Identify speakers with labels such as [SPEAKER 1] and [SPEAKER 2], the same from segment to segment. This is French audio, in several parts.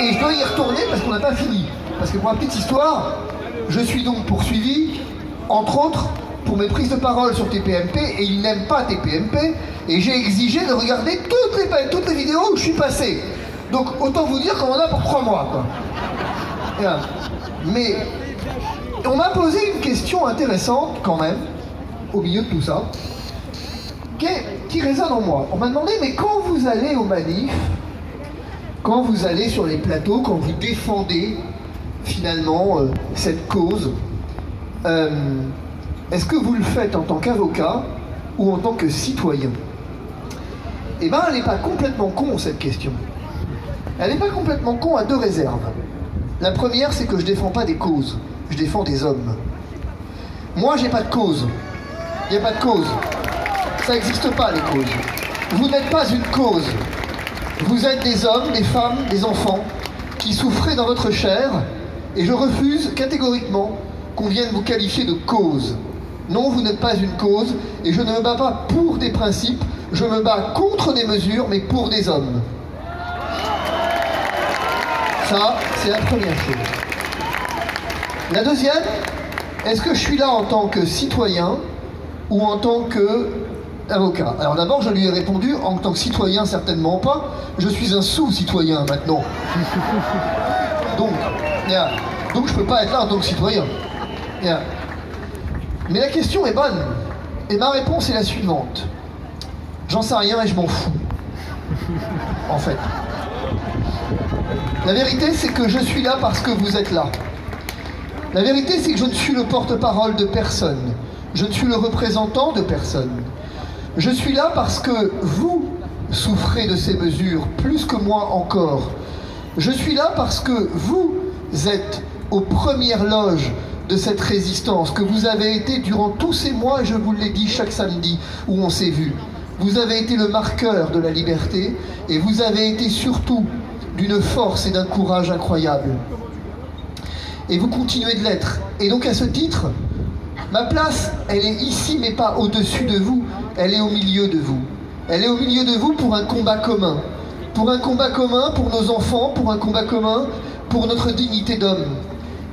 [SPEAKER 1] Et je dois y retourner parce qu'on n'a pas fini. Parce que pour la petite histoire, je suis donc poursuivi, entre autres, pour mes prises de parole sur TPMP, et ils n'aiment pas TPMP, et j'ai exigé de regarder toutes les vidéos où je suis passé. Donc autant vous dire qu'on en a pour 3 mois, quoi. Voilà. Mais on m'a posé une question intéressante, quand même, au milieu de tout ça, qui résonne en moi. On m'a demandé, mais quand vous allez aux manifs, quand vous allez sur les plateaux, quand vous défendez finalement cette cause, est-ce que vous le faites en tant qu'avocat ou en tant que citoyen? Eh bien, elle n'est pas complètement con, cette question. Elle n'est pas complètement con à 2 réserves. La première, c'est que je ne défends pas des causes, je défends des hommes. Moi, j'ai pas de cause. Il n'y a pas de cause. Ça n'existe pas, les causes. Vous n'êtes pas une cause. Vous êtes des hommes, des femmes, des enfants qui souffrez dans votre chair, et je refuse catégoriquement qu'on vienne vous qualifier de cause. Non, vous n'êtes pas une cause, et je ne me bats pas pour des principes, je me bats contre des mesures, mais pour des hommes. Ça, c'est la première chose. La deuxième, est-ce que je suis là en tant que citoyen ou en tant qu'avocat? Alors d'abord, je lui ai répondu, en tant que citoyen, certainement pas. Je suis un sous-citoyen maintenant. Donc je peux pas être là en tant que citoyen. Mais la question est bonne. Et ma réponse est la suivante. J'en sais rien et je m'en fous. En fait. La vérité, c'est que je suis là parce que vous êtes là. La vérité, c'est que je ne suis le porte-parole de personne. Je ne suis le représentant de personne. Je suis là parce que vous souffrez de ces mesures, plus que moi encore. Je suis là parce que vous êtes aux premières loges de cette résistance, que vous avez été durant tous ces mois, et je vous l'ai dit chaque samedi où on s'est vu. Vous avez été le marqueur de la liberté, et vous avez été surtout d'une force et d'un courage incroyable. Et vous continuez de l'être. Et donc à ce titre, ma place, elle est ici, mais pas au-dessus de vous, elle est au milieu de vous. Elle est au milieu de vous pour un combat commun. Pour un combat commun pour nos enfants, pour un combat commun pour notre dignité d'homme.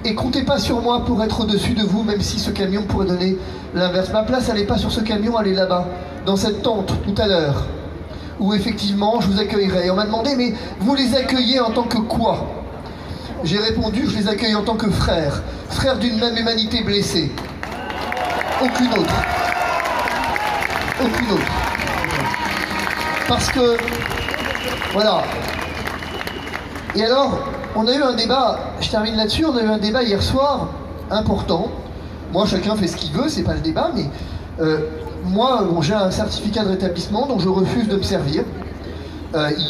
[SPEAKER 1] Et comptez pas sur moi pour être au-dessus de vous, même si ce camion pourrait donner l'inverse. Ma place, elle n'est pas sur ce camion, elle est là-bas, dans cette tente, tout à l'heure, où effectivement, je vous accueillerai. Et on m'a demandé, mais vous les accueillez en tant que quoi? J'ai répondu, je les accueille en tant que frères. Frères d'une même humanité blessée. Aucune autre. Aucune autre. Parce que, voilà. Et alors, on a eu un débat, je termine là-dessus, on a eu un débat hier soir, important. Moi, chacun fait ce qu'il veut, c'est pas le débat, mais moi, j'ai un certificat de rétablissement dont je refuse de me servir.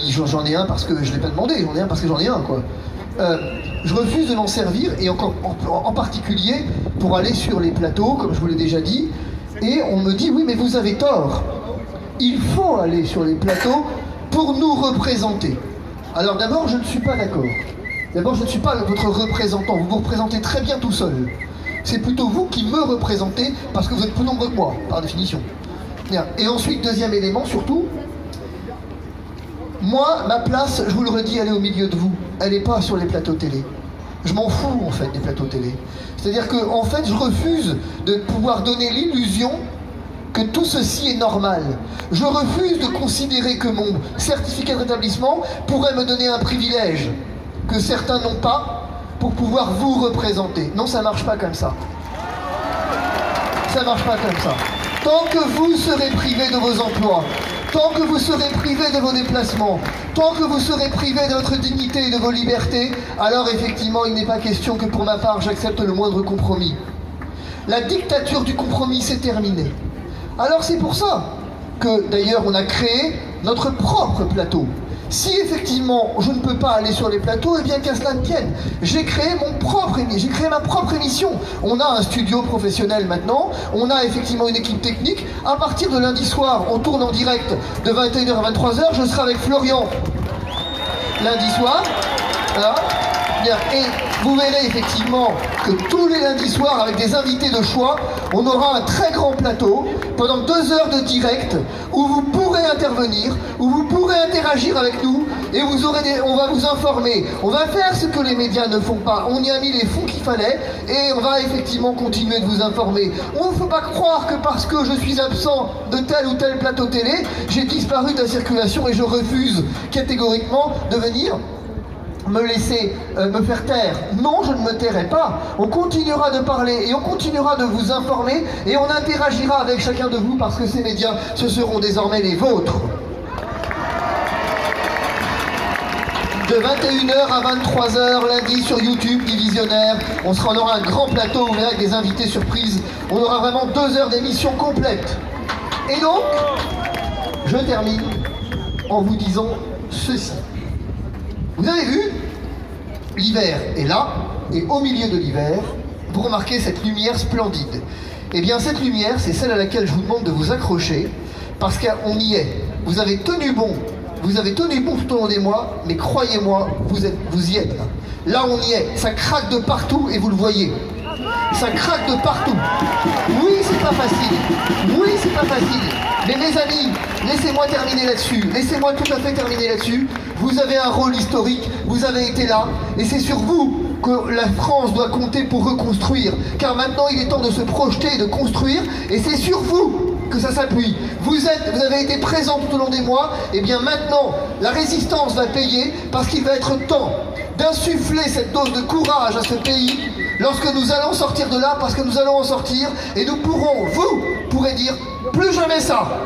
[SPEAKER 1] J'en ai un parce que je l'ai pas demandé, j'en ai un parce que j'en ai un, quoi. Je refuse de m'en servir, et en particulier pour aller sur les plateaux, comme je vous l'ai déjà dit, et on me dit, oui, mais vous avez tort. Il faut aller sur les plateaux pour nous représenter. Alors d'abord, je ne suis pas d'accord. D'abord, je ne suis pas votre représentant. Vous vous représentez très bien tout seul. C'est plutôt vous qui me représentez parce que vous êtes plus nombreux que moi, par définition. Bien. Et ensuite, deuxième élément, surtout, moi, ma place, je vous le redis, elle est au milieu de vous. Elle n'est pas sur les plateaux télé. Je m'en fous, en fait, des plateaux télé. C'est-à-dire que, en fait, je refuse de pouvoir donner l'illusion que tout ceci est normal. Je refuse de considérer que mon certificat de rétablissement pourrait me donner un privilège que certains n'ont pas pour pouvoir vous représenter. Non, ça marche pas comme ça. Ça marche pas comme ça. Tant que vous serez privé de vos emplois, tant que vous serez privé de vos déplacements, tant que vous serez privé de votre dignité et de vos libertés, alors effectivement, il n'est pas question que pour ma part, j'accepte le moindre compromis. La dictature du compromis, c'est terminé. Alors c'est pour ça que, d'ailleurs, on a créé notre propre plateau. Si effectivement je ne peux pas aller sur les plateaux, eh bien qu'à cela ne tienne. J'ai créé ma propre émission. On a un studio professionnel maintenant, on a effectivement une équipe technique. À partir de lundi soir, on tourne en direct de 21h à 23h. Je serai avec Florian lundi soir. Voilà. Bien. Et vous verrez effectivement que tous les lundis soirs, avec des invités de choix, on aura un très grand plateau pendant 2 heures de direct où vous pourrez intervenir, où vous pourrez interagir avec nous et on va vous informer. On va faire ce que les médias ne font pas. On y a mis les fonds qu'il fallait et on va effectivement continuer de vous informer. On ne faut pas croire que parce que je suis absent de tel ou tel plateau télé, j'ai disparu de la circulation et je refuse catégoriquement de venir me laisser me faire taire. Non, je ne me tairai pas. On continuera de parler et on continuera de vous informer et on interagira avec chacun de vous parce que ces médias, ce seront désormais les vôtres. De 21h à 23h lundi sur YouTube, Divisionnaire. On aura un grand plateau, on verra avec des invités surprises. On aura vraiment 2 heures d'émission complète. Et donc, je termine en vous disant ceci. Vous avez vu, l'hiver est là, et au milieu de l'hiver, vous remarquez cette lumière splendide. Eh bien, cette lumière, c'est celle à laquelle je vous demande de vous accrocher, parce qu'on y est. Vous avez tenu bon tout au long des mois, mais croyez-moi, vous y êtes là. Là, on y est. Ça craque de partout, et vous le voyez. Ça craque de partout. Oui, c'est pas facile. Oui, c'est pas facile. Mais mes amis, laissez-moi terminer là-dessus. Laissez-moi tout à fait terminer là-dessus. Vous avez un rôle historique, vous avez été là, et c'est sur vous que la France doit compter pour reconstruire. Car maintenant, il est temps de se projeter et de construire, et c'est sur vous que ça s'appuie. Vous avez été présents tout au long des mois, et bien maintenant, la résistance va payer, parce qu'il va être temps d'insuffler cette dose de courage à ce pays, lorsque nous allons sortir de là, parce que nous allons en sortir, et nous pourrons, vous pourrez dire, plus jamais ça.